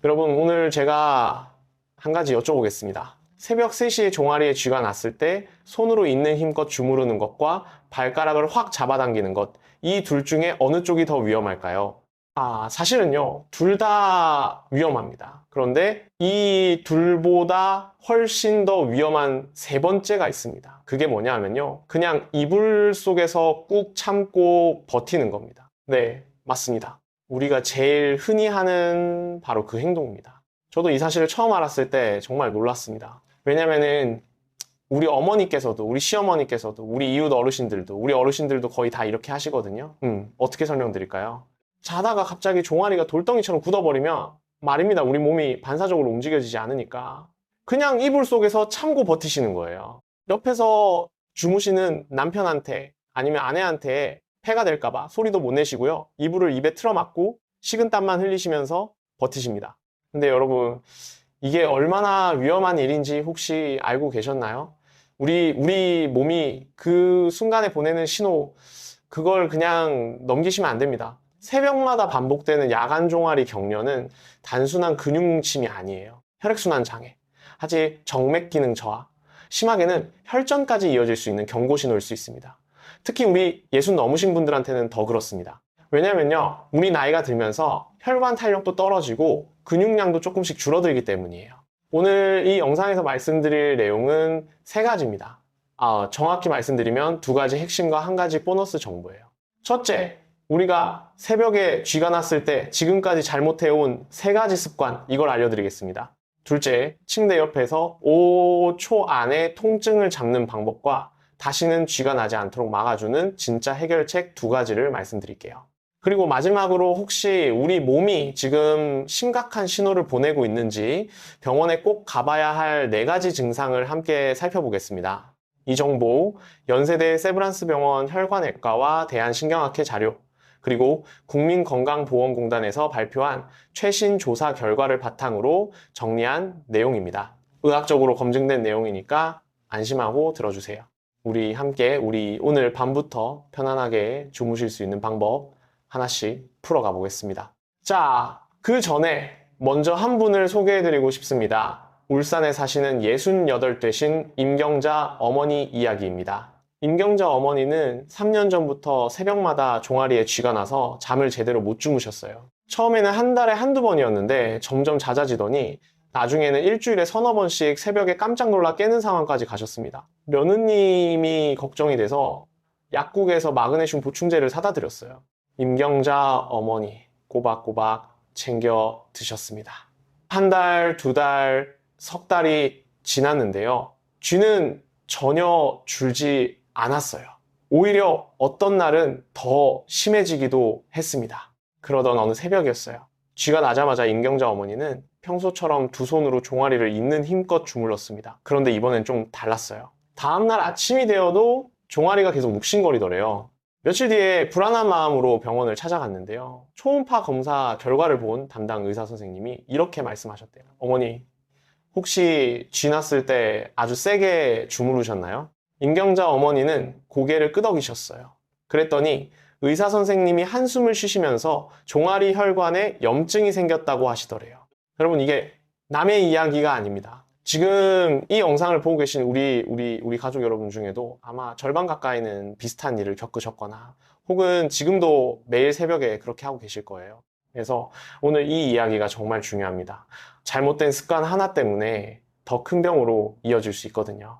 여러분, 오늘 제가 한 가지 여쭤보겠습니다. 새벽 3시에 종아리에 쥐가 났을 때 손으로 있는 힘껏 주무르는 것과 발가락을 확 잡아당기는 것, 이 둘 중에 어느 쪽이 더 위험할까요? 사실은요, 둘 다 위험합니다. 그런데 이 둘보다 훨씬 더 위험한 세 번째가 있습니다. 그게 뭐냐 하면요, 그냥 이불 속에서 꾹 참고 버티는 겁니다. 네, 맞습니다. 우리가 제일 흔히 하는 바로 그 행동입니다. 저도 이 사실을 처음 알았을 때 정말 놀랐습니다. 왜냐면은 우리 어머니께서도, 우리 시어머니께서도, 우리 이웃 어르신들도, 우리 어르신들도 거의 다 이렇게 하시거든요. 어떻게 설명드릴까요? 자다가 갑자기 종아리가 돌덩이처럼 굳어버리면 말입니다. 우리 몸이 반사적으로 움직여지지 않으니까 그냥 이불 속에서 참고 버티시는 거예요. 옆에서 주무시는 남편한테 아니면 아내한테 폐가 될까봐 소리도 못 내시고요. 이불을 입에 틀어막고 식은땀만 흘리시면서 버티십니다. 근데 여러분, 이게 얼마나 위험한 일인지 혹시 알고 계셨나요? 우리 몸이 그 순간에 보내는 신호, 그걸 그냥 넘기시면 안 됩니다. 새벽마다 반복되는 야간 종아리 경련은 단순한 근육 뭉침이 아니에요. 혈액순환 장애, 하지 정맥 기능 저하, 심하게는 혈전까지 이어질 수 있는 경고 신호일 수 있습니다. 특히 우리 60 넘으신 분들한테는 더 그렇습니다. 왜냐면요, 우리 나이가 들면서 혈관 탄력도 떨어지고 근육량도 조금씩 줄어들기 때문이에요. 오늘 이 영상에서 말씀드릴 내용은 세 가지입니다. 정확히 말씀드리면 두 가지 핵심과 한 가지 보너스 정보예요. 첫째, 우리가 새벽에 쥐가 났을 때 지금까지 잘못해온 세 가지 습관, 이걸 알려드리겠습니다. 둘째, 침대 옆에서 5초 안에 통증을 잡는 방법과 다시는 쥐가 나지 않도록 막아주는 진짜 해결책 두 가지를 말씀드릴게요. 그리고 마지막으로 혹시 우리 몸이 지금 심각한 신호를 보내고 있는지 병원에 꼭 가봐야 할 네 가지 증상을 함께 살펴보겠습니다. 이 정보 연세대 세브란스병원 혈관외과와 대한신경학회 자료, 그리고 국민건강보험공단에서 발표한 최신 조사 결과를 바탕으로 정리한 내용입니다. 의학적으로 검증된 내용이니까 안심하고 들어주세요. 우리 함께 오늘 밤부터 편안하게 주무실 수 있는 방법 하나씩 풀어가 보겠습니다. 자, 그 전에 먼저 한 분을 소개해드리고 싶습니다. 울산에 사시는 68되신 임경자 어머니 이야기입니다. 임경자 어머니는 3년 전부터 새벽마다 종아리에 쥐가 나서 잠을 제대로 못 주무셨어요. 처음에는 한 달에 한두 번이었는데 점점 잦아지더니 나중에는 일주일에 서너 번씩 새벽에 깜짝 놀라 깨는 상황까지 가셨습니다. 며느님이 걱정이 돼서 약국에서 마그네슘 보충제를 사다 드렸어요. 임경자 어머니 꼬박꼬박 챙겨 드셨습니다. 한 달, 두 달, 석 달이 지났는데요. 쥐는 전혀 줄지 않았어요. 오히려 어떤 날은 더 심해지기도 했습니다. 그러던 어느 새벽이었어요. 쥐가 나자마자 임경자 어머니는 평소처럼 두 손으로 종아리를 있는 힘껏 주물렀습니다. 그런데 이번엔 좀 달랐어요. 다음날 아침이 되어도 종아리가 계속 묵신거리더래요. 며칠 뒤에 불안한 마음으로 병원을 찾아갔는데요. 초음파 검사 결과를 본 담당 의사 선생님이 이렇게 말씀하셨대요. 어머니, 혹시 쥐 났을 때 아주 세게 주무르셨나요? 임경자 어머니는 고개를 끄덕이셨어요. 그랬더니 의사 선생님이 한숨을 쉬시면서 종아리 혈관에 염증이 생겼다고 하시더래요. 여러분, 이게 남의 이야기가 아닙니다. 지금 이 영상을 보고 계신 우리 가족 여러분 중에도 아마 절반 가까이는 비슷한 일을 겪으셨거나 혹은 지금도 매일 새벽에 그렇게 하고 계실 거예요. 그래서 오늘 이 이야기가 정말 중요합니다. 잘못된 습관 하나 때문에 더 큰 병으로 이어질 수 있거든요.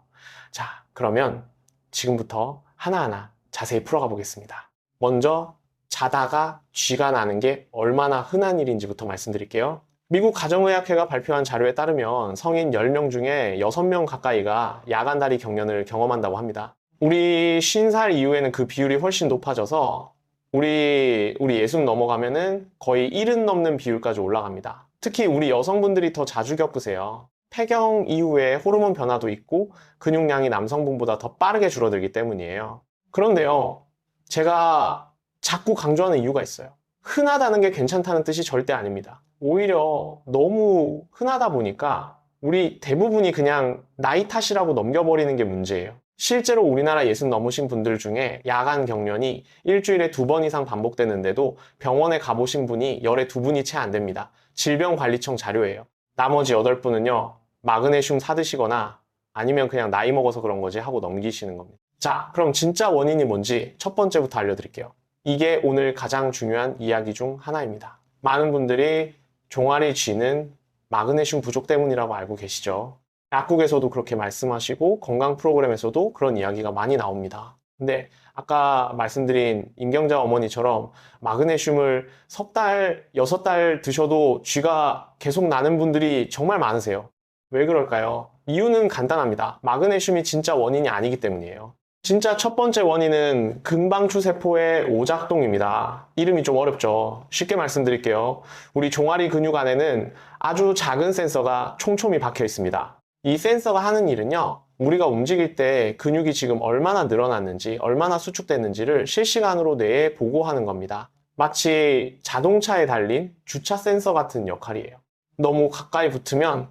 자, 그러면 지금부터 하나하나 자세히 풀어가 보겠습니다. 먼저 자다가 쥐가 나는 게 얼마나 흔한 일인지부터 말씀드릴게요. 미국 가정의학회가 발표한 자료에 따르면 성인 10명 중에 6명 가까이가 야간다리 경련을 경험한다고 합니다. 우리 50살 이후에는 그 비율이 훨씬 높아져서 우리 60 넘어가면은 거의 70 넘는 비율까지 올라갑니다. 특히 우리 여성분들이 더 자주 겪으세요. 폐경 이후에 호르몬 변화도 있고 근육량이 남성분보다 더 빠르게 줄어들기 때문이에요. 그런데요, 제가 자꾸 강조하는 이유가 있어요. 흔하다는 게 괜찮다는 뜻이 절대 아닙니다. 오히려 너무 흔하다 보니까 우리 대부분이 그냥 나이 탓이라고 넘겨버리는 게 문제예요. 실제로 우리나라 60 넘으신 분들 중에 야간 경련이 일주일에 2번 이상 반복되는데도 병원에 가보신 분이 열에 2분이 채 안 됩니다. 질병관리청 자료예요. 나머지 8분은요, 마그네슘 사드시거나 아니면 그냥 나이 먹어서 그런 거지 하고 넘기시는 겁니다. 자, 그럼 진짜 원인이 뭔지 첫 번째부터 알려드릴게요. 이게 오늘 가장 중요한 이야기 중 하나입니다. 많은 분들이 종아리 쥐는 마그네슘 부족 때문이라고 알고 계시죠? 약국에서도 그렇게 말씀하시고 건강 프로그램에서도 그런 이야기가 많이 나옵니다. 근데 아까 말씀드린 임경자 어머니처럼 마그네슘을 석 달, 6달 드셔도 쥐가 계속 나는 분들이 정말 많으세요. 왜 그럴까요? 이유는 간단합니다. 마그네슘이 진짜 원인이 아니기 때문이에요. 진짜 첫 번째 원인은 금방추세포의 오작동입니다. 이름이 좀 어렵죠? 쉽게 말씀드릴게요. 우리 종아리 근육 안에는 아주 작은 센서가 촘촘히 박혀 있습니다. 이 센서가 하는 일은요, 우리가 움직일 때 근육이 지금 얼마나 늘어났는지, 얼마나 수축됐는지를 실시간으로 뇌에 보고하는 겁니다. 마치 자동차에 달린 주차 센서 같은 역할이에요. 너무 가까이 붙으면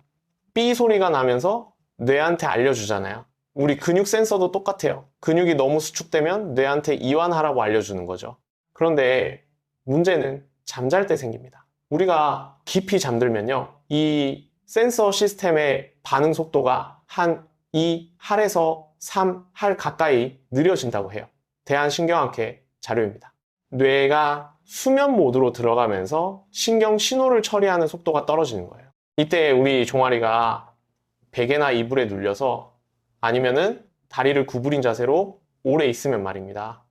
삐 소리가 나면서 뇌한테 알려주잖아요. 우리 근육 센서도 똑같아요. 근육이 너무 수축되면 뇌한테 이완하라고 알려주는 거죠. 그런데 문제는 잠잘 때 생깁니다. 우리가 깊이 잠들면요, 이 센서 시스템의 반응 속도가 한 2할에서 3할 가까이 느려진다고 해요. 대한신경학회 자료입니다. 뇌가 수면 모드로 들어가면서 신경 신호를 처리하는 속도가 떨어지는 거예요. 이때 우리 종아리가 베개나 이불에 눌려서 아니면은 다리를 구부린 자세로 오래 있으면 말입니다.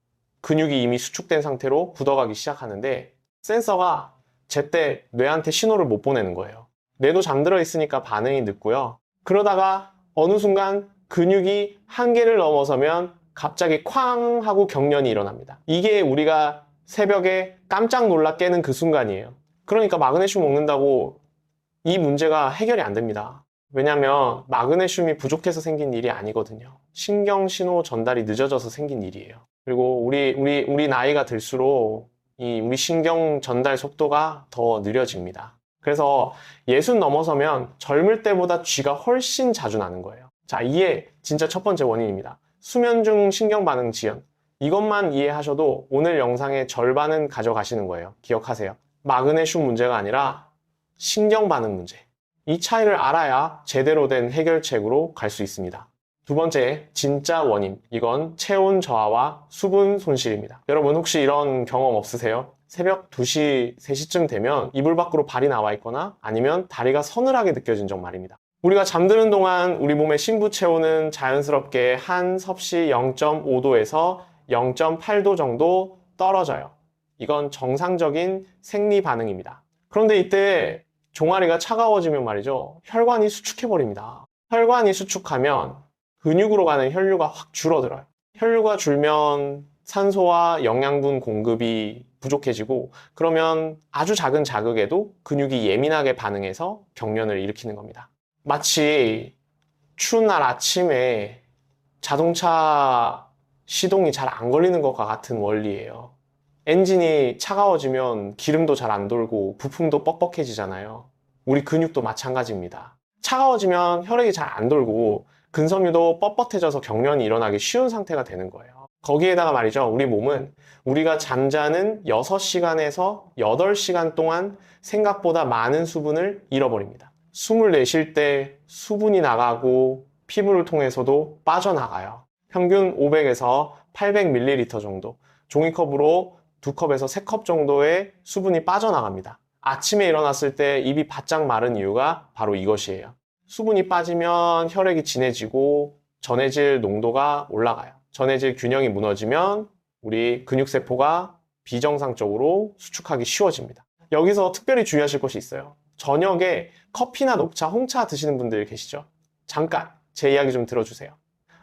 근육이 이미 수축된 상태로 굳어가기 시작하는데 센서가 제때 뇌한테 신호를 못 보내는 거예요. 뇌도 잠들어 있으니까 반응이 늦고요. 그러다가 어느 순간 근육이 한계를 넘어서면 갑자기 쾅 하고 경련이 일어납니다. 이게 우리가 새벽에 깜짝 놀라 깨는 그 순간이에요. 그러니까 마그네슘 먹는다고 이 문제가 해결이 안 됩니다. 왜냐면 마그네슘이 부족해서 생긴 일이 아니거든요. 신경 신호 전달이 늦어져서 생긴 일이에요. 그리고 우리 나이가 들수록 우리 신경 전달 속도가 더 느려집니다. 그래서 60 넘어서면 젊을 때보다 쥐가 훨씬 자주 나는 거예요. 자, 이게 진짜 첫 번째 원인입니다. 수면 중 신경 반응 지연. 이것만 이해하셔도 오늘 영상의 절반은 가져가시는 거예요. 기억하세요. 마그네슘 문제가 아니라 신경 반응 문제. 이 차이를 알아야 제대로 된 해결책으로 갈 수 있습니다. 두 번째, 진짜 원인. 이건 체온 저하와 수분 손실입니다. 여러분 혹시 이런 경험 없으세요? 새벽 2시, 3시쯤 되면 이불 밖으로 발이 나와 있거나 아니면 다리가 서늘하게 느껴진 적 말입니다. 우리가 잠드는 동안 우리 몸의 심부 체온은 자연스럽게 한 섭씨 0.5도에서 0.8도 정도 떨어져요. 이건 정상적인 생리 반응입니다. 그런데 이때 종아리가 차가워지면 말이죠, 혈관이 수축해버립니다. 혈관이 수축하면 근육으로 가는 혈류가 확 줄어들어요. 혈류가 줄면 산소와 영양분 공급이 부족해지고, 그러면 아주 작은 자극에도 근육이 예민하게 반응해서 경련을 일으키는 겁니다. 마치 추운 날 아침에 자동차 시동이 잘 안 걸리는 것과 같은 원리예요. 엔진이 차가워지면 기름도 잘 안 돌고 부품도 뻑뻑해지잖아요. 우리 근육도 마찬가지입니다. 차가워지면 혈액이 잘 안 돌고 근섬유도 뻣뻣해져서 경련이 일어나기 쉬운 상태가 되는 거예요. 거기에다가 말이죠, 우리 몸은 우리가 잠자는 6시간에서 8시간 동안 생각보다 많은 수분을 잃어버립니다. 숨을 내쉴 때 수분이 나가고 피부를 통해서도 빠져나가요. 평균 500에서 800ml 정도, 종이컵으로 2컵에서 3컵 정도의 수분이 빠져나갑니다. 아침에 일어났을 때 입이 바짝 마른 이유가 바로 이것이에요. 수분이 빠지면 혈액이 진해지고 전해질 농도가 올라가요. 전해질 균형이 무너지면 우리 근육세포가 비정상적으로 수축하기 쉬워집니다. 여기서 특별히 주의하실 것이 있어요. 저녁에 커피나 녹차, 홍차 드시는 분들 계시죠? 잠깐 제 이야기 좀 들어주세요.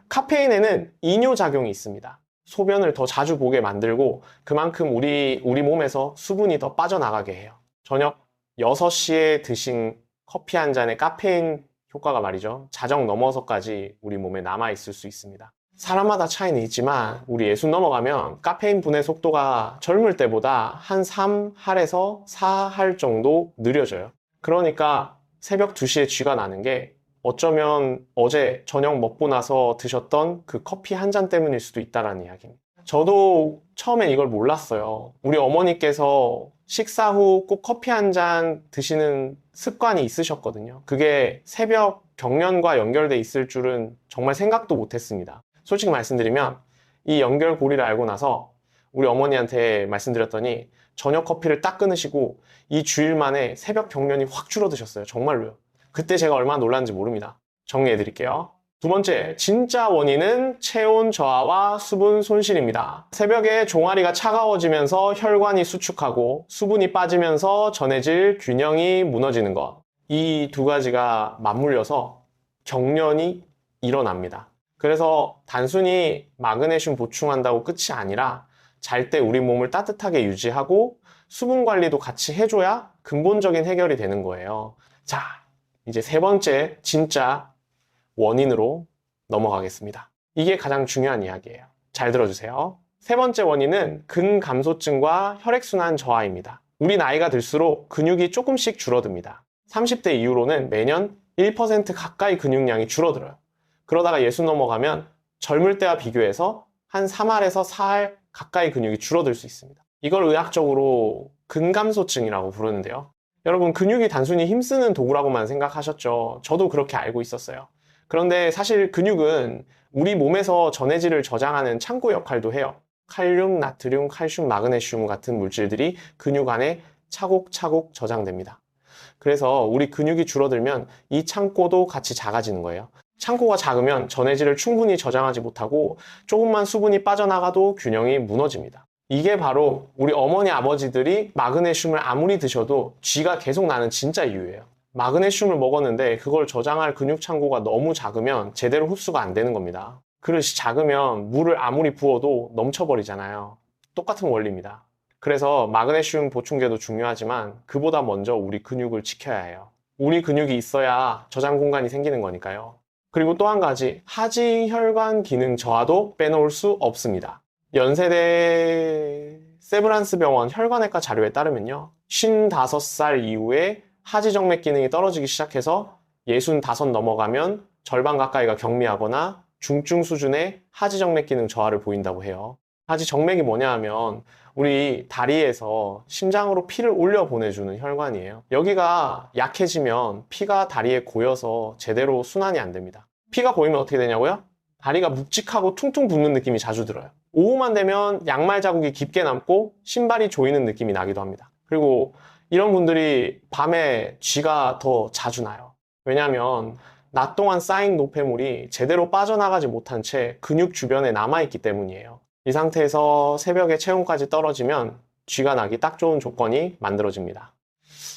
카페인에는 이뇨작용이 있습니다. 소변을 더 자주 보게 만들고 그만큼 우리 몸에서 수분이 더 빠져나가게 해요. 저녁 6시에 드신 커피 한 잔의 카페인 효과가 말이죠, 자정 넘어서까지 우리 몸에 남아있을 수 있습니다. 사람마다 차이는 있지만 우리 60 넘어가면 카페인 분해 속도가 젊을 때보다 한 3할에서 4할 정도 느려져요. 그러니까 새벽 2시에 쥐가 나는 게 어쩌면 어제 저녁 먹고 나서 드셨던 그 커피 한 잔 때문일 수도 있다라는 이야기입니다. 저도 처음엔 이걸 몰랐어요. 우리 어머니께서 식사 후 꼭 커피 한 잔 드시는 습관이 있으셨거든요. 그게 새벽 경련과 연결돼 있을 줄은 정말 생각도 못했습니다. 솔직히 말씀드리면 이 연결고리를 알고 나서 우리 어머니한테 말씀드렸더니 저녁 커피를 딱 끊으시고 이 주일 만에 새벽 경련이 확 줄어드셨어요. 정말로요. 그때 제가 얼마나 놀랐는지 모릅니다. 정리해 드릴게요. 두 번째, 진짜 원인은 체온 저하와 수분 손실입니다. 새벽에 종아리가 차가워지면서 혈관이 수축하고 수분이 빠지면서 전해질 균형이 무너지는 것. 이 두 가지가 맞물려서 경련이 일어납니다. 그래서 단순히 마그네슘 보충한다고 끝이 아니라 잘 때 우리 몸을 따뜻하게 유지하고 수분 관리도 같이 해줘야 근본적인 해결이 되는 거예요. 자, 이제 세 번째 진짜 원인으로 넘어가겠습니다. 이게 가장 중요한 이야기예요. 잘 들어주세요. 세 번째 원인은 근감소증과 혈액순환 저하입니다. 우리 나이가 들수록 근육이 조금씩 줄어듭니다. 30대 이후로는 매년 1% 가까이 근육량이 줄어들어요. 그러다가 60 넘어가면 젊을 때와 비교해서 한 3알에서 4알 가까이 근육이 줄어들 수 있습니다. 이걸 의학적으로 근감소증이라고 부르는데요. 여러분, 근육이 단순히 힘쓰는 도구라고만 생각하셨죠? 저도 그렇게 알고 있었어요. 그런데 사실 근육은 우리 몸에서 전해질을 저장하는 창고 역할도 해요. 칼륨, 나트륨, 칼슘, 마그네슘 같은 물질들이 근육 안에 차곡차곡 저장됩니다. 그래서 우리 근육이 줄어들면 이 창고도 같이 작아지는 거예요. 창고가 작으면 전해질을 충분히 저장하지 못하고 조금만 수분이 빠져나가도 균형이 무너집니다. 이게 바로 우리 어머니 아버지들이 마그네슘을 아무리 드셔도 쥐가 계속 나는 진짜 이유예요. 마그네슘을 먹었는데 그걸 저장할 근육 창고가 너무 작으면 제대로 흡수가 안 되는 겁니다. 그릇이 작으면 물을 아무리 부어도 넘쳐버리잖아요. 똑같은 원리입니다. 그래서 마그네슘 보충제도 중요하지만 그보다 먼저 우리 근육을 지켜야 해요. 우리 근육이 있어야 저장 공간이 생기는 거니까요. 그리고 또 한 가지, 하지혈관 기능 저하도 빼놓을 수 없습니다. 연세대 세브란스 병원 혈관외과 자료에 따르면요, 55살 이후에 하지정맥 기능이 떨어지기 시작해서 65 넘어가면 절반 가까이가 경미하거나 중증 수준의 하지정맥 기능 저하를 보인다고 해요. 하지정맥이 뭐냐 하면 우리 다리에서 심장으로 피를 올려 보내주는 혈관이에요. 여기가 약해지면 피가 다리에 고여서 제대로 순환이 안 됩니다. 피가 고이면 어떻게 되냐고요? 다리가 묵직하고 퉁퉁 붓는 느낌이 자주 들어요. 오후만 되면 양말 자국이 깊게 남고 신발이 조이는 느낌이 나기도 합니다. 그리고 이런 분들이 밤에 쥐가 더 자주 나요. 왜냐하면 낮 동안 쌓인 노폐물이 제대로 빠져나가지 못한 채 근육 주변에 남아있기 때문이에요. 이 상태에서 새벽에 체온까지 떨어지면 쥐가 나기 딱 좋은 조건이 만들어집니다.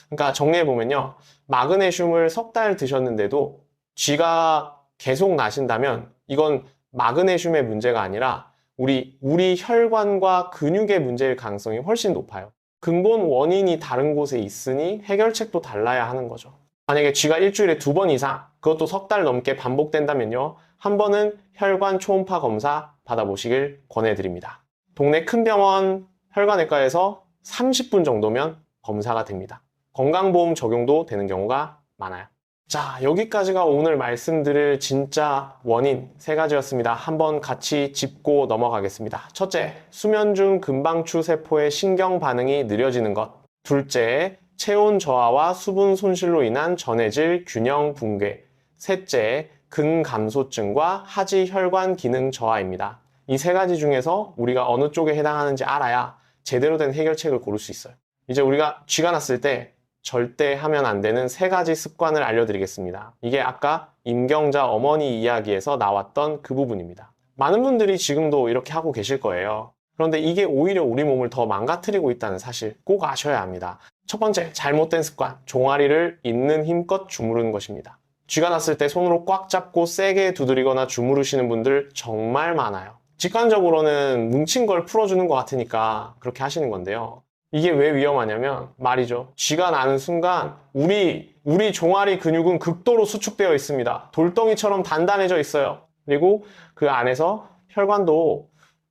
그러니까 정리해보면요, 마그네슘을 석 달 드셨는데도 쥐가 계속 나신다면 이건 마그네슘의 문제가 아니라 우리 혈관과 근육의 문제일 가능성이 훨씬 높아요. 근본 원인이 다른 곳에 있으니 해결책도 달라야 하는 거죠. 만약에 쥐가 일주일에 2번 이상, 그것도 석 달 넘게 반복된다면요, 한 번은 혈관 초음파 검사 받아보시길 권해드립니다. 동네 큰 병원 혈관외과에서 30분 정도면 검사가 됩니다. 건강보험 적용도 되는 경우가 많아요. 자, 여기까지가 오늘 말씀드릴 진짜 원인 3가지였습니다. 한번 같이 짚고 넘어가겠습니다. 첫째, 수면 중 금방추 세포의 신경 반응이 느려지는 것. 둘째, 체온 저하와 수분 손실로 인한 전해질 균형 붕괴. 셋째, 근감소증과 하지혈관 기능 저하입니다. 이 3가지 중에서 우리가 어느 쪽에 해당하는지 알아야 제대로 된 해결책을 고를 수 있어요. 이제 우리가 쥐가 났을 때 절대 하면 안 되는 3가지 습관을 알려드리겠습니다. 이게 아까 임경자 어머니 이야기에서 나왔던 그 부분입니다. 많은 분들이 지금도 이렇게 하고 계실 거예요. 그런데 이게 오히려 우리 몸을 더 망가뜨리고 있다는 사실 꼭 아셔야 합니다. 첫 번째, 잘못된 습관, 종아리를 있는 힘껏 주무르는 것입니다. 쥐가 났을 때 손으로 꽉 잡고 세게 두드리거나 주무르시는 분들 정말 많아요. 직관적으로는 뭉친 걸 풀어주는 것 같으니까 그렇게 하시는 건데요. 이게 왜 위험하냐면 말이죠, 쥐가 나는 순간 우리 종아리 근육은 극도로 수축되어 있습니다. 돌덩이처럼 단단해져 있어요. 그리고 그 안에서 혈관도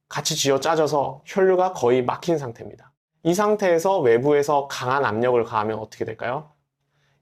같이 쥐어 짜져서 혈류가 거의 막힌 상태입니다. 이 상태에서 외부에서 강한 압력을 가하면 어떻게 될까요?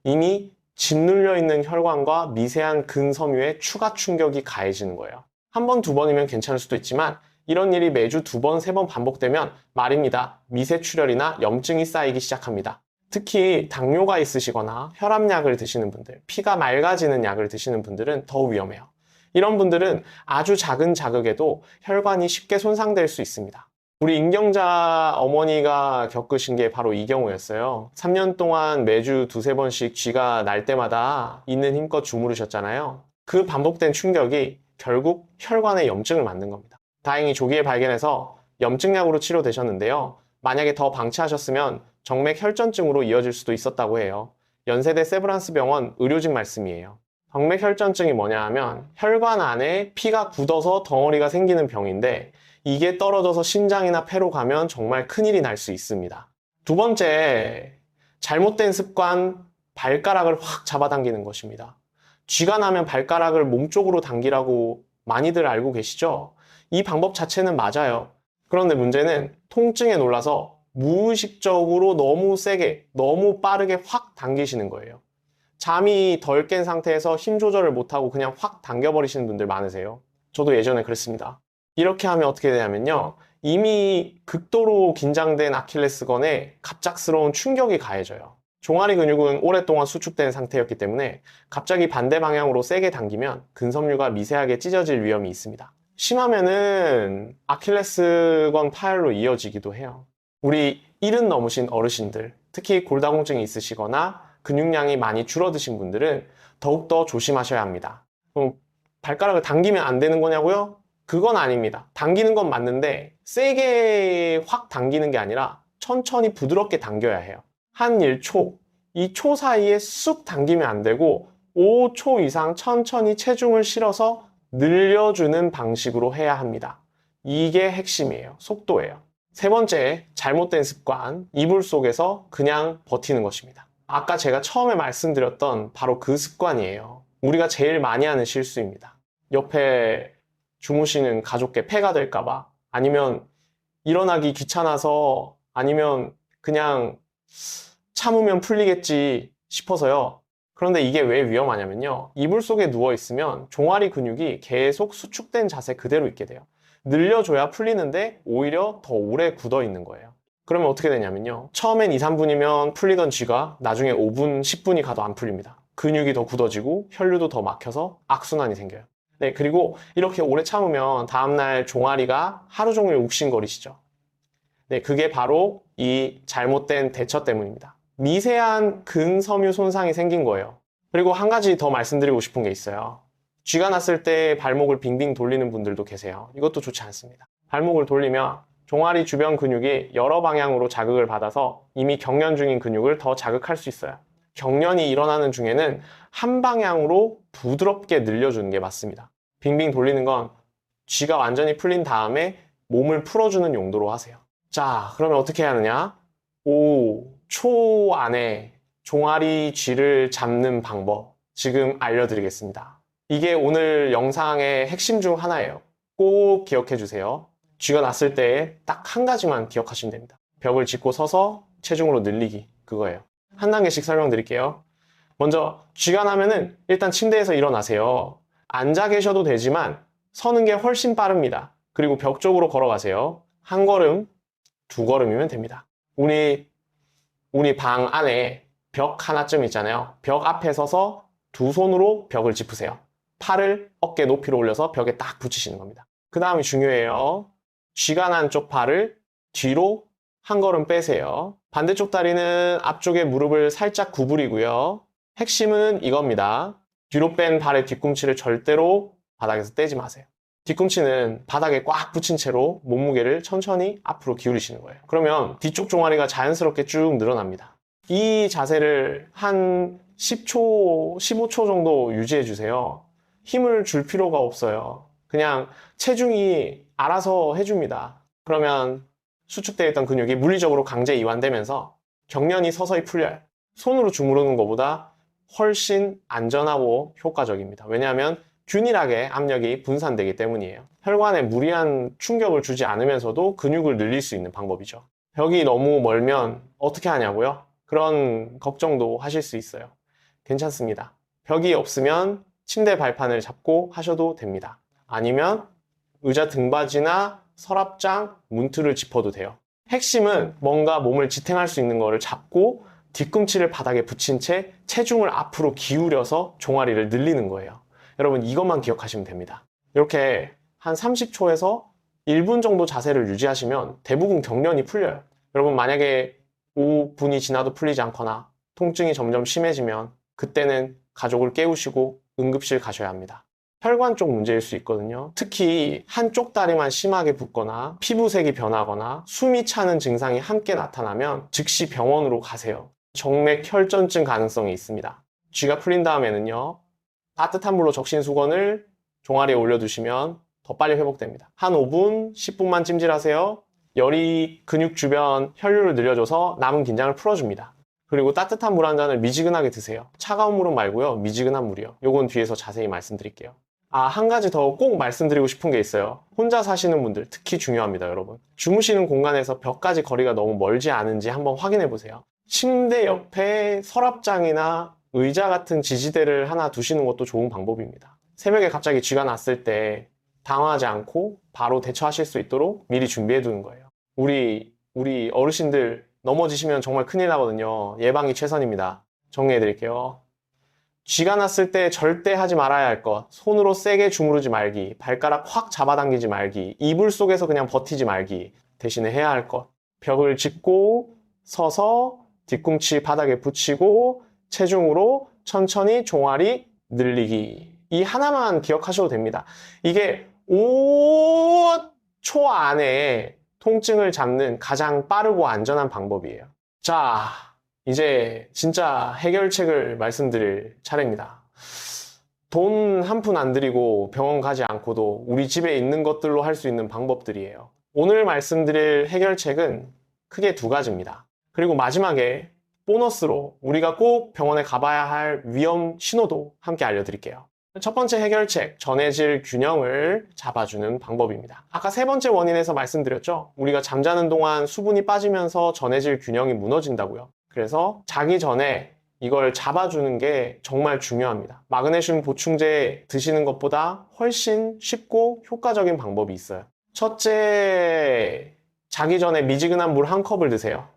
이미 짓눌려 있는 혈관과 미세한 근섬유에 추가 충격이 가해지는 거예요. 한 번, 두 번이면 괜찮을 수도 있지만 이런 일이 매주 두 번, 세 번 반복되면 말입니다. 미세출혈이나 염증이 쌓이기 시작합니다. 특히 당뇨가 있으시거나 혈압약을 드시는 분들, 피가 맑아지는 약을 드시는 분들은 더 위험해요. 이런 분들은 아주 작은 자극에도 혈관이 쉽게 손상될 수 있습니다. 우리 임경자 어머니가 겪으신 게 바로 이 경우였어요. 3년 동안 매주 두세 번씩 쥐가 날 때마다 있는 힘껏 주무르셨잖아요. 그 반복된 충격이 결국 혈관에 염증을 만든 겁니다. 다행히 조기에 발견해서 염증약으로 치료되셨는데요. 만약에 더 방치하셨으면 정맥 혈전증으로 이어질 수도 있었다고 해요. 연세대 세브란스 병원 의료진 말씀이에요. 정맥 혈전증이 뭐냐 하면 혈관 안에 피가 굳어서 덩어리가 생기는 병인데 이게 떨어져서 심장이나 폐로 가면 정말 큰일이 날 수 있습니다. 두 번째, 잘못된 습관, 발가락을 확 잡아당기는 것입니다. 쥐가 나면 발가락을 몸쪽으로 당기라고 많이들 알고 계시죠? 이 방법 자체는 맞아요. 그런데 문제는 통증에 놀라서 무의식적으로 너무 세게, 너무 빠르게 확 당기시는 거예요. 잠이 덜 깬 상태에서 힘 조절을 못하고 그냥 확 당겨버리시는 분들 많으세요. 저도 예전에 그랬습니다. 이렇게 하면 어떻게 되냐면요. 이미 극도로 긴장된 아킬레스건에 갑작스러운 충격이 가해져요. 종아리 근육은 오랫동안 수축된 상태였기 때문에 갑자기 반대 방향으로 세게 당기면 근섬유가 미세하게 찢어질 위험이 있습니다. 심하면은 아킬레스건 파열로 이어지기도 해요. 우리 70 넘으신 어르신들, 특히 골다공증이 있으시거나 근육량이 많이 줄어드신 분들은 더욱더 조심하셔야 합니다. 그럼 발가락을 당기면 안 되는 거냐고요? 그건 아닙니다. 당기는 건 맞는데 세게 확 당기는 게 아니라 천천히 부드럽게 당겨야 해요. 한 1초, 2초 사이에 쑥 당기면 안 되고 5초 이상 천천히 체중을 실어서 늘려주는 방식으로 해야 합니다. 이게 핵심이에요. 속도예요. 세 번째, 잘못된 습관, 이불 속에서 그냥 버티는 것입니다. 아까 제가 처음에 말씀드렸던 바로 그 습관이에요. 우리가 제일 많이 하는 실수입니다. 옆에 주무시는 가족께 폐가 될까봐, 아니면 일어나기 귀찮아서, 아니면 그냥 참으면 풀리겠지 싶어서요. 그런데 이게 왜 위험하냐면요. 이불 속에 누워있으면 종아리 근육이 계속 수축된 자세 그대로 있게 돼요. 늘려줘야 풀리는데 오히려 더 오래 굳어 있는 거예요. 그러면 어떻게 되냐면요. 처음엔 2, 3분이면 풀리던 쥐가 나중에 5분, 10분이 가도 안 풀립니다. 근육이 더 굳어지고 혈류도 더 막혀서 악순환이 생겨요. 네, 그리고 이렇게 오래 참으면 다음날 종아리가 하루 종일 욱신거리시죠. 네, 그게 바로 이 잘못된 대처 때문입니다. 미세한 근섬유 손상이 생긴 거예요. 그리고 한 가지 더 말씀드리고 싶은 게 있어요. 쥐가 났을 때 발목을 빙빙 돌리는 분들도 계세요. 이것도 좋지 않습니다. 발목을 돌리면 종아리 주변 근육이 여러 방향으로 자극을 받아서 이미 경련 중인 근육을 더 자극할 수 있어요. 경련이 일어나는 중에는 한 방향으로 부드럽게 늘려주는 게 맞습니다. 빙빙 돌리는 건 쥐가 완전히 풀린 다음에 몸을 풀어주는 용도로 하세요. 자, 그러면 어떻게 해야 하느냐? 5초 안에 종아리 쥐를 잡는 방법 지금 알려드리겠습니다. 이게 오늘 영상의 핵심 중 하나예요. 꼭 기억해 주세요. 쥐가 났을 때 딱 한 가지만 기억하시면 됩니다. 벽을 짚고 서서 체중으로 늘리기, 그거예요. 한 단계씩 설명드릴게요. 먼저 쥐가 나면은 일단 침대에서 일어나세요. 앉아 계셔도 되지만 서는 게 훨씬 빠릅니다. 그리고 벽 쪽으로 걸어가세요. 한 걸음, 두 걸음이면 됩니다. 우리 방 안에 벽 하나쯤 있잖아요. 벽 앞에 서서 두 손으로 벽을 짚으세요. 팔을 어깨 높이로 올려서 벽에 딱 붙이시는 겁니다. 그 다음이 중요해요. 쥐가 난 쪽 팔을 뒤로 한 걸음 빼세요. 반대쪽 다리는 앞쪽에 무릎을 살짝 구부리고요. 핵심은 이겁니다. 뒤로 뺀 발의 뒤꿈치를 절대로 바닥에서 떼지 마세요. 뒤꿈치는 바닥에 꽉 붙인 채로 몸무게를 천천히 앞으로 기울이시는 거예요. 그러면 뒤쪽 종아리가 자연스럽게 쭉 늘어납니다. 이 자세를 한 10초, 15초 정도 유지해 주세요. 힘을 줄 필요가 없어요. 그냥 체중이 알아서 해줍니다. 그러면 수축되어 있던 근육이 물리적으로 강제 이완되면서 경련이 서서히 풀려요. 손으로 주무르는 것보다 훨씬 안전하고 효과적입니다. 왜냐하면 균일하게 압력이 분산되기 때문이에요. 혈관에 무리한 충격을 주지 않으면서도 근육을 늘릴 수 있는 방법이죠. 벽이 너무 멀면 어떻게 하냐고요? 그런 걱정도 하실 수 있어요. 괜찮습니다. 벽이 없으면 침대 발판을 잡고 하셔도 됩니다. 아니면 의자 등받이나 서랍장, 문틀을 짚어도 돼요. 핵심은 뭔가 몸을 지탱할 수 있는 거를 잡고 뒤꿈치를 바닥에 붙인 채 체중을 앞으로 기울여서 종아리를 늘리는 거예요. 여러분 이것만 기억하시면 됩니다. 이렇게 한 30초에서 1분 정도 자세를 유지하시면 대부분 경련이 풀려요. 여러분 만약에 5분이 지나도 풀리지 않거나 통증이 점점 심해지면 그때는 가족을 깨우시고 응급실 가셔야 합니다. 혈관 쪽 문제일 수 있거든요. 특히 한쪽 다리만 심하게 붓거나 피부색이 변하거나 숨이 차는 증상이 함께 나타나면 즉시 병원으로 가세요. 정맥 혈전증 가능성이 있습니다. 쥐가 풀린 다음에는요, 따뜻한 물로 적신 수건을 종아리에 올려두시면 더 빨리 회복됩니다. 한 5분, 10분만 찜질하세요. 열이 근육 주변 혈류를 늘려줘서 남은 긴장을 풀어줍니다. 그리고 따뜻한 물 한 잔을 미지근하게 드세요. 차가운 물은 말고요, 미지근한 물이요. 요건 뒤에서 자세히 말씀드릴게요. 한 가지 더 꼭 말씀드리고 싶은 게 있어요. 혼자 사시는 분들 특히 중요합니다, 여러분. 주무시는 공간에서 벽까지 거리가 너무 멀지 않은지 한번 확인해 보세요. 침대 옆에 서랍장이나 의자 같은 지지대를 하나 두시는 것도 좋은 방법입니다. 새벽에 갑자기 쥐가 났을 때 당황하지 않고 바로 대처하실 수 있도록 미리 준비해 두는 거예요. 우리 어르신들 넘어지시면 정말 큰일 나거든요. 예방이 최선입니다. 정리해 드릴게요. 쥐가 났을 때 절대 하지 말아야 할 것. 손으로 세게 주무르지 말기, 발가락 확 잡아당기지 말기, 이불 속에서 그냥 버티지 말기. 대신에 해야 할 것. 벽을 짚고 서서 뒤꿈치 바닥에 붙이고 체중으로 천천히 종아리 늘리기. 이 하나만 기억하셔도 됩니다. 이게 5초 안에 통증을 잡는 가장 빠르고 안전한 방법이에요. 자, 이제 진짜 해결책을 말씀드릴 차례입니다. 돈 한 푼 안 들이고 병원 가지 않고도 우리 집에 있는 것들로 할 수 있는 방법들이에요. 오늘 말씀드릴 해결책은 크게 두 가지입니다. 그리고 마지막에 보너스로 우리가 꼭 병원에 가봐야 할 위험 신호도 함께 알려드릴게요. 첫 번째 해결책, 전해질 균형을 잡아주는 방법입니다. 아까 세 번째 원인에서 말씀드렸죠? 우리가 잠자는 동안 수분이 빠지면서 전해질 균형이 무너진다고요. 그래서 자기 전에 이걸 잡아주는 게 정말 중요합니다. 마그네슘 보충제 드시는 것보다 훨씬 쉽고 효과적인 방법이 있어요. 첫째, 자기 전에 미지근한 물 한 컵을 드세요.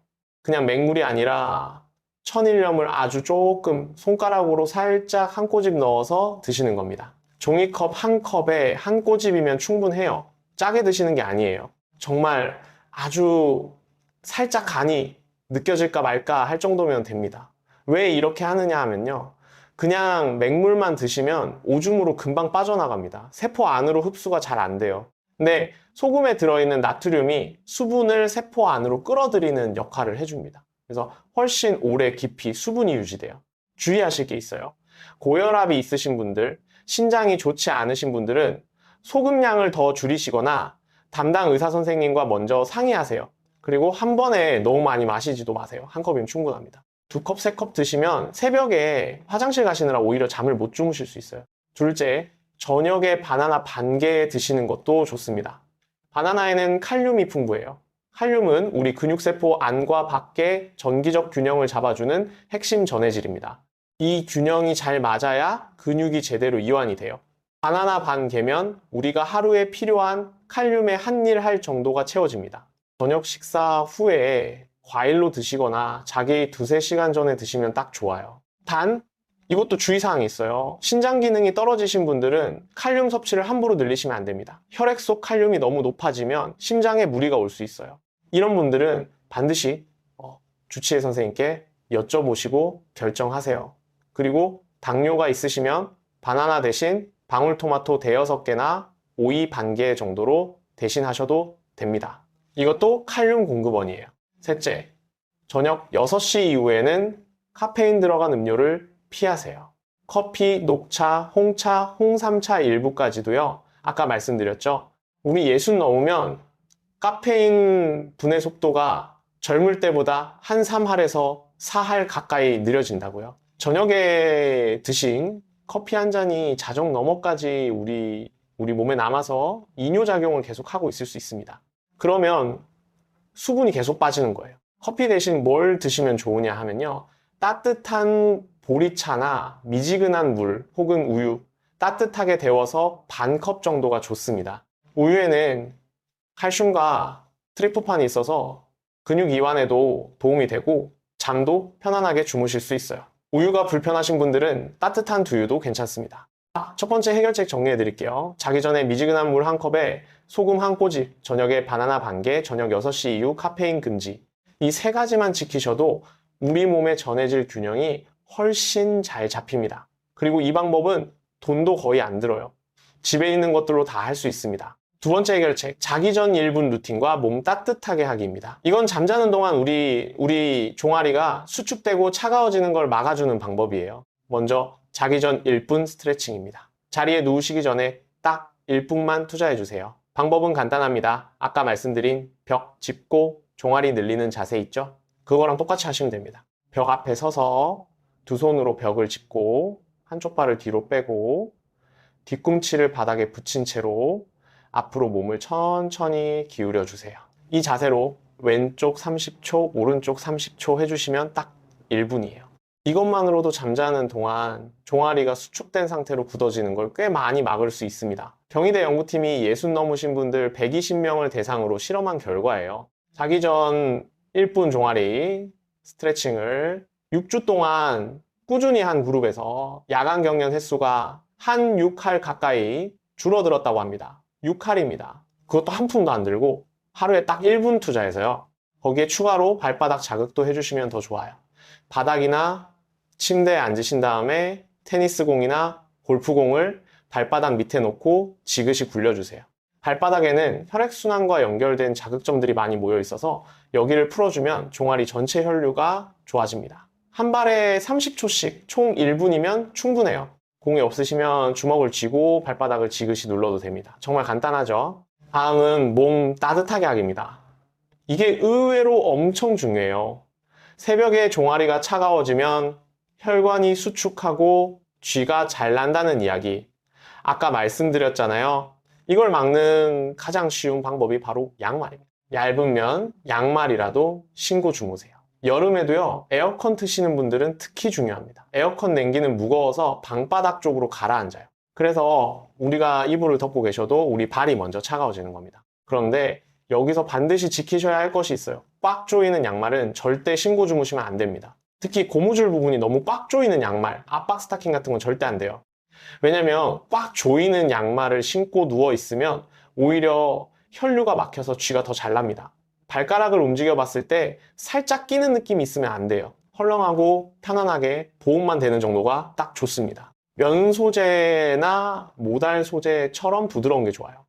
그냥 맹물이 아니라 천일염을 아주 조금 손가락으로 살짝 한 꼬집 넣어서 드시는 겁니다. 종이컵 한 컵에 한 꼬집이면 충분해요. 짜게 드시는 게 아니에요. 정말 아주 살짝 간이 느껴질까 말까 할 정도면 됩니다. 왜 이렇게 하느냐 하면요, 그냥 맹물만 드시면 오줌으로 금방 빠져나갑니다. 세포 안으로 흡수가 잘 안 돼요. 근데 소금에 들어있는 나트륨이 수분을 세포 안으로 끌어들이는 역할을 해줍니다. 그래서 훨씬 오래 깊이 수분이 유지돼요. 주의하실 게 있어요. 고혈압이 있으신 분들, 신장이 좋지 않으신 분들은 소금량을 더 줄이시거나 담당 의사 선생님과 먼저 상의하세요. 그리고 한 번에 너무 많이 마시지도 마세요. 한 컵이면 충분합니다. 2컵, 3컵 드시면 새벽에 화장실 가시느라 오히려 잠을 못 주무실 수 있어요. 둘째, 저녁에 바나나 반 개 드시는 것도 좋습니다. 바나나에는 칼륨이 풍부해요. 칼륨은 우리 근육세포 안과 밖의 전기적 균형을 잡아주는 핵심 전해질입니다. 이 균형이 잘 맞아야 근육이 제대로 이완이 돼요. 바나나 반 개면 우리가 하루에 필요한 칼륨의 한 일 할 정도가 채워집니다. 저녁 식사 후에 과일로 드시거나 자기 2-3시간 전에 드시면 딱 좋아요. 단, 이것도 주의사항이 있어요. 신장 기능이 떨어지신 분들은 칼륨 섭취를 함부로 늘리시면 안 됩니다. 혈액 속 칼륨이 너무 높아지면 심장에 무리가 올 수 있어요. 이런 분들은 반드시 주치의 선생님께 여쭤보시고 결정하세요. 그리고 당뇨가 있으시면 바나나 대신 방울토마토 5-6개나 오이 반 개 정도로 대신하셔도 됩니다. 이것도 칼륨 공급원이에요. 셋째, 저녁 6시 이후에는 카페인 들어간 음료를 피하세요. 커피, 녹차, 홍차, 홍삼차 일부까지도요. 아까 말씀드렸죠. 우리 60 넘으면 카페인 분해 속도가 젊을 때보다 한 3할에서 4할 가까이 느려진다고요. 저녁에 드신 커피 한 잔이 자정 너머까지 우리 몸에 남아서 이뇨작용을 계속하고 있을 수 있습니다. 그러면 수분이 계속 빠지는 거예요. 커피 대신 뭘 드시면 좋으냐 하면요, 따뜻한 보리차나 미지근한 물 혹은 우유 따뜻하게 데워서 반 컵 정도가 좋습니다. 우유에는 칼슘과 트립토판이 있어서 근육 이완에도 도움이 되고 잠도 편안하게 주무실 수 있어요. 우유가 불편하신 분들은 따뜻한 두유도 괜찮습니다. 첫 번째 해결책 정리해 드릴게요. 자기 전에 미지근한 물 한 컵에 소금 한 꼬집, 저녁에 바나나 반 개, 저녁 6시 이후 카페인 금지. 이 세 가지만 지키셔도 우리 몸에 전해질 균형이 훨씬 잘 잡힙니다. 그리고 이 방법은 돈도 거의 안 들어요. 집에 있는 것들로 다 할 수 있습니다. 두 번째 해결책, 자기 전 1분 루틴과 몸 따뜻하게 하기입니다. 이건 잠자는 동안 우리 종아리가 수축되고 차가워지는 걸 막아주는 방법이에요. 먼저 자기 전 1분 스트레칭입니다. 자리에 누우시기 전에 딱 1분만 투자해주세요. 방법은 간단합니다. 아까 말씀드린 벽 짚고 종아리 늘리는 자세 있죠? 그거랑 똑같이 하시면 됩니다. 벽 앞에 서서 두 손으로 벽을 짚고 한쪽 발을 뒤로 빼고 뒤꿈치를 바닥에 붙인 채로 앞으로 몸을 천천히 기울여 주세요. 이 자세로 왼쪽 30초, 오른쪽 30초 해주시면 딱 1분이에요. 이것만으로도 잠자는 동안 종아리가 수축된 상태로 굳어지는 걸 꽤 많이 막을 수 있습니다. 경희대 연구팀이 60 넘으신 분들 120명을 대상으로 실험한 결과예요. 자기 전 1분 종아리 스트레칭을 6주 동안 꾸준히 한 그룹에서 야간 경련 횟수가 한 6할 가까이 줄어들었다고 합니다. 6할입니다. 그것도 한 푼도 안 들고 하루에 딱 1분 투자해서요. 거기에 추가로 발바닥 자극도 해주시면 더 좋아요. 바닥이나 침대에 앉으신 다음에 테니스공이나 골프공을 발바닥 밑에 놓고 지그시 굴려주세요. 발바닥에는 혈액순환과 연결된 자극점들이 많이 모여 있어서 여기를 풀어주면 종아리 전체 혈류가 좋아집니다. 한 발에 30초씩 총 1분이면 충분해요. 공이 없으시면 주먹을 쥐고 발바닥을 지그시 눌러도 됩니다. 정말 간단하죠? 다음은 몸 따뜻하게 하기입니다. 이게 의외로 엄청 중요해요. 새벽에 종아리가 차가워지면 혈관이 수축하고 쥐가 잘 난다는 이야기. 아까 말씀드렸잖아요. 이걸 막는 가장 쉬운 방법이 바로 양말입니다. 얇으면 양말이라도 신고 주무세요. 여름에도요, 에어컨 트시는 분들은 특히 중요합니다. 에어컨 냉기는 무거워서 방바닥 쪽으로 가라앉아요. 그래서 우리가 이불을 덮고 계셔도 우리 발이 먼저 차가워지는 겁니다. 그런데 여기서 반드시 지키셔야 할 것이 있어요. 꽉 조이는 양말은 절대 신고 주무시면 안 됩니다. 특히 고무줄 부분이 너무 꽉 조이는 양말, 압박 스타킹 같은 건 절대 안 돼요. 왜냐면 꽉 조이는 양말을 신고 누워 있으면 오히려 혈류가 막혀서 쥐가 더 잘 납니다. 발가락을 움직여 봤을 때 살짝 끼는 느낌이 있으면 안 돼요. 헐렁하고 편안하게 보온만 되는 정도가 딱 좋습니다. 면 소재나 모달 소재처럼 부드러운 게 좋아요.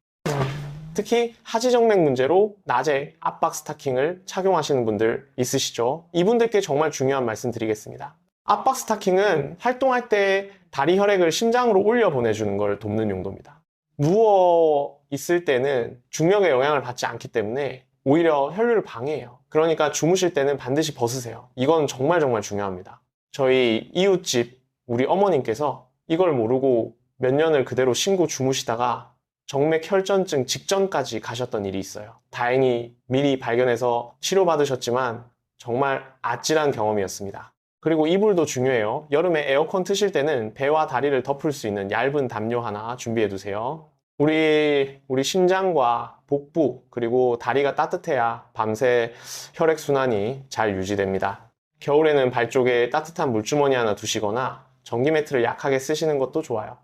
특히 하지정맥 문제로 낮에 압박 스타킹을 착용하시는 분들 있으시죠? 이분들께 정말 중요한 말씀 드리겠습니다. 압박 스타킹은 활동할 때 다리 혈액을 심장으로 올려 보내주는 걸 돕는 용도입니다. 누워 있을 때는 중력의 영향을 받지 않기 때문에 오히려 혈류를 방해해요. 그러니까 주무실 때는 반드시 벗으세요. 이건 정말 중요합니다. 저희 이웃집 우리 어머님께서 이걸 모르고 몇 년을 그대로 신고 주무시다가 정맥 혈전증 직전까지 가셨던 일이 있어요. 다행히 미리 발견해서 치료받으셨지만 정말 아찔한 경험이었습니다. 그리고 이불도 중요해요. 여름에 에어컨 트실 때는 배와 다리를 덮을 수 있는 얇은 담요 하나 준비해 두세요. 우리 심장과 복부 그리고 다리가 따뜻해야 밤새 혈액순환이 잘 유지됩니다. 겨울에는 발 쪽에 따뜻한 물주머니 하나 두시거나 전기 매트를 약하게 쓰시는 것도 좋아요.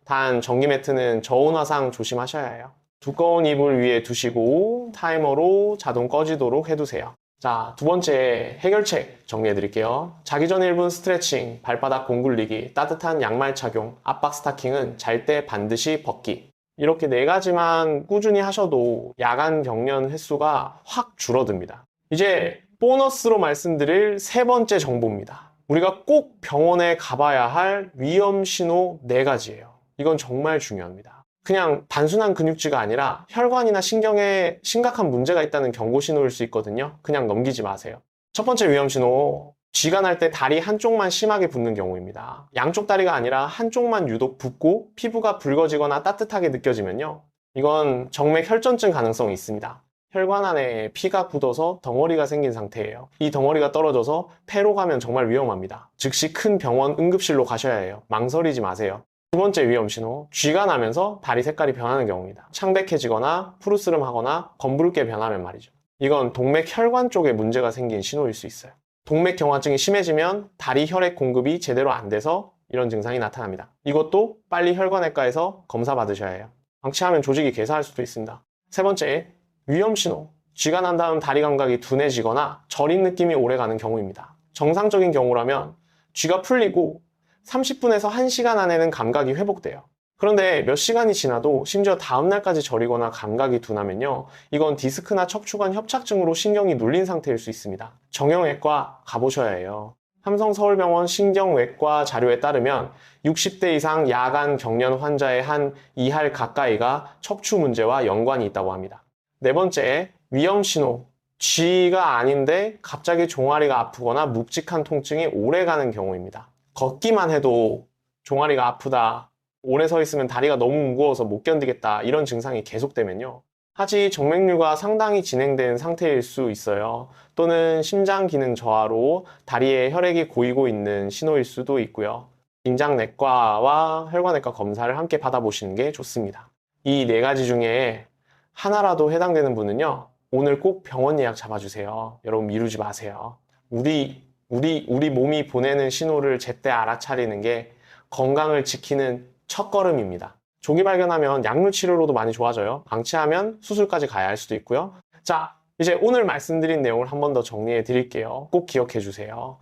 단 전기 매트는 저온 화상 조심하셔야 해요. 두꺼운 이불 위에 두시고 타이머로 자동 꺼지도록 해두세요. 자, 두 번째 해결책 정리해 드릴게요. 자기 전 1분 스트레칭, 발바닥 공 굴리기, 따뜻한 양말 착용, 압박 스타킹은 잘 때 반드시 벗기. 이렇게 네 가지만 꾸준히 하셔도 야간 경련 횟수가 확 줄어듭니다. 이제 보너스로 말씀드릴 세 번째 정보입니다. 우리가 꼭 병원에 가봐야 할 위험 신호 4가지예요. 이건 정말 중요합니다. 그냥 단순한 근육질가 아니라 혈관이나 신경에 심각한 문제가 있다는 경고 신호일 수 있거든요. 그냥 넘기지 마세요. 첫 번째 위험 신호, 쥐가 날 때 다리 한쪽만 심하게 붓는 경우입니다. 양쪽 다리가 아니라 한쪽만 유독 붓고 피부가 붉어지거나 따뜻하게 느껴지면요. 이건 정맥 혈전증 가능성이 있습니다. 혈관 안에 피가 굳어서 덩어리가 생긴 상태예요. 이 덩어리가 떨어져서 폐로 가면 정말 위험합니다. 즉시 큰 병원 응급실로 가셔야 해요. 망설이지 마세요. 두 번째 위험 신호, 쥐가 나면서 다리 색깔이 변하는 경우입니다. 창백해지거나 푸르스름하거나 검붉게 변하면 말이죠. 이건 동맥 혈관 쪽에 문제가 생긴 신호일 수 있어요. 동맥 경화증이 심해지면 다리 혈액 공급이 제대로 안 돼서 이런 증상이 나타납니다. 이것도 빨리 혈관외과에서 검사 받으셔야 해요. 방치하면 조직이 괴사할 수도 있습니다. 세 번째, 위험 신호. 쥐가 난 다음 다리 감각이 둔해지거나 저린 느낌이 오래가는 경우입니다. 정상적인 경우라면 쥐가 풀리고 30분에서 1시간 안에는 감각이 회복돼요. 그런데 몇 시간이 지나도 심지어 다음날까지 저리거나 감각이 둔하면요, 이건 디스크나 척추관 협착증으로 신경이 눌린 상태일 수 있습니다. 정형외과 가보셔야 해요. 삼성서울병원 신경외과 자료에 따르면 60대 이상 야간 경련 환자의 한 2할 가까이가 척추 문제와 연관이 있다고 합니다. 네 번째, 위험 신호. 쥐가 아닌데 갑자기 종아리가 아프거나 묵직한 통증이 오래가는 경우입니다. 걷기만 해도 종아리가 아프다, 오래 서 있으면 다리가 너무 무거워서 못 견디겠다, 이런 증상이 계속되면요, 하지 정맥류가 상당히 진행된 상태일 수 있어요. 또는 심장 기능 저하로 다리에 혈액이 고이고 있는 신호일 수도 있고요. 심장내과와 혈관내과 검사를 함께 받아보시는 게 좋습니다. 이 네 가지 중에 하나라도 해당되는 분은요, 오늘 꼭 병원 예약 잡아주세요. 여러분 미루지 마세요. 우리 몸이 보내는 신호를 제때 알아차리는 게 건강을 지키는 첫걸음입니다. 조기 발견하면 약물 치료로도 많이 좋아져요. 방치하면 수술까지 가야 할 수도 있고요. 자, 이제 오늘 말씀드린 내용을 한 번 더 정리해 드릴게요. 꼭 기억해 주세요.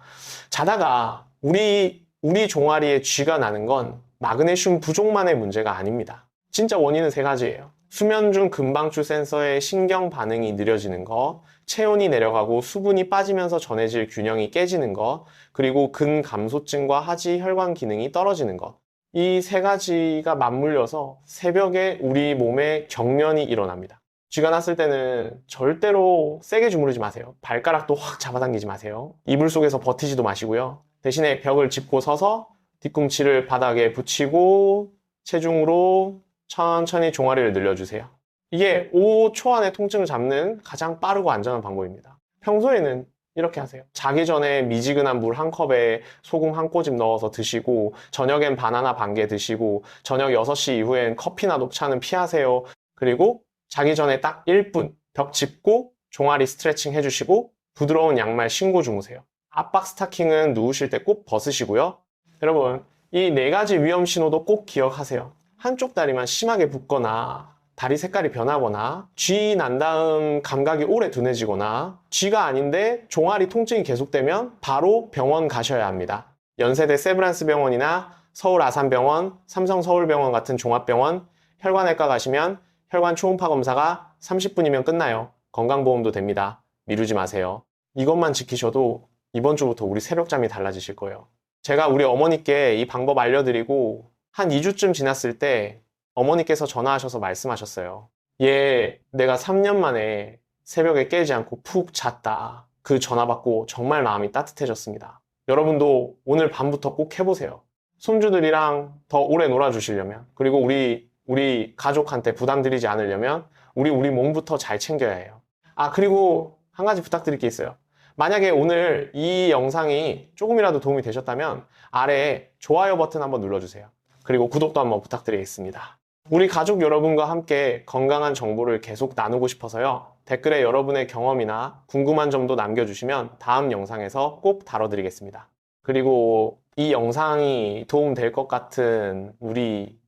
자다가 우리 종아리에 쥐가 나는 건 마그네슘 부족만의 문제가 아닙니다. 진짜 원인은 세 가지예요. 수면 중 금방추 센서의 신경 반응이 느려지는 거, 체온이 내려가고 수분이 빠지면서 전해질 균형이 깨지는 거, 그리고 근감소증과 하지 혈관 기능이 떨어지는 것. 이 세 가지가 맞물려서 새벽에 우리 몸에 경련이 일어납니다. 쥐가 났을 때는 절대로 세게 주무르지 마세요. 발가락도 확 잡아당기지 마세요. 이불 속에서 버티지도 마시고요. 대신에 벽을 짚고 서서 뒤꿈치를 바닥에 붙이고 체중으로 천천히 종아리를 늘려주세요. 이게 5초 안에 통증을 잡는 가장 빠르고 안전한 방법입니다. 평소에는 이렇게 하세요. 자기 전에 미지근한 물 한 컵에 소금 한 꼬집 넣어서 드시고, 저녁엔 바나나 반 개 드시고, 저녁 6시 이후엔 커피나 녹차는 피하세요. 그리고 자기 전에 딱 1분 벽 짚고 종아리 스트레칭 해주시고 부드러운 양말 신고 주무세요. 압박 스타킹은 누우실 때 꼭 벗으시고요. 여러분, 이 네 가지 위험 신호도 꼭 기억하세요. 한쪽 다리만 심하게 붓거나 다리 색깔이 변하거나 쥐 난 다음 감각이 오래 둔해지거나 쥐가 아닌데 종아리 통증이 계속되면 바로 병원 가셔야 합니다. 연세대 세브란스 병원이나 서울 아산병원, 삼성 서울병원 같은 종합병원, 혈관외과 가시면 혈관 초음파 검사가 30분이면 끝나요. 건강보험도 됩니다. 미루지 마세요. 이것만 지키셔도 이번 주부터 우리 새벽잠이 달라지실 거예요. 제가 우리 어머니께 이 방법 알려드리고 한 2주쯤 지났을 때 어머니께서 전화하셔서 말씀하셨어요. 얘 내가 3년 만에 새벽에 깨지 않고 푹 잤다. 그 전화 받고 정말 마음이 따뜻해졌습니다. 여러분도 오늘 밤부터 꼭 해보세요. 손주들이랑 더 오래 놀아주시려면, 그리고 우리 가족한테 부담 드리지 않으려면 우리 몸부터 잘 챙겨야 해요. 아, 그리고 한 가지 부탁드릴 게 있어요. 만약에 오늘 이 영상이 조금이라도 도움이 되셨다면 아래에 좋아요 버튼 한번 눌러주세요. 그리고 구독도 한번 부탁드리겠습니다. 우리 가족 여러분과 함께 건강한 정보를 계속 나누고 싶어서요. 댓글에 여러분의 경험이나 궁금한 점도 남겨주시면 다음 영상에서 꼭 다뤄드리겠습니다. 그리고 이 영상이 도움될 것 같은 우리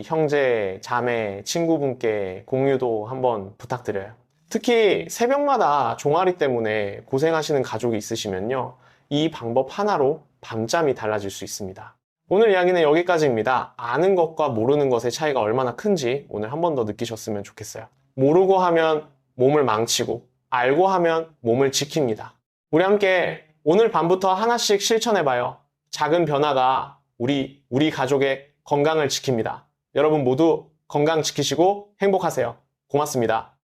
형제, 자매, 친구분께 공유도 한번 부탁드려요. 특히 새벽마다 종아리 때문에 고생하시는 가족이 있으시면요, 이 방법 하나로 밤잠이 달라질 수 있습니다. 오늘 이야기는 여기까지입니다. 아는 것과 모르는 것의 차이가 얼마나 큰지 오늘 한 번 더 느끼셨으면 좋겠어요. 모르고 하면 몸을 망치고, 알고 하면 몸을 지킵니다. 우리 함께 오늘 밤부터 하나씩 실천해봐요. 작은 변화가 우리 가족의 건강을 지킵니다. 여러분 모두 건강 지키시고 행복하세요. 고맙습니다.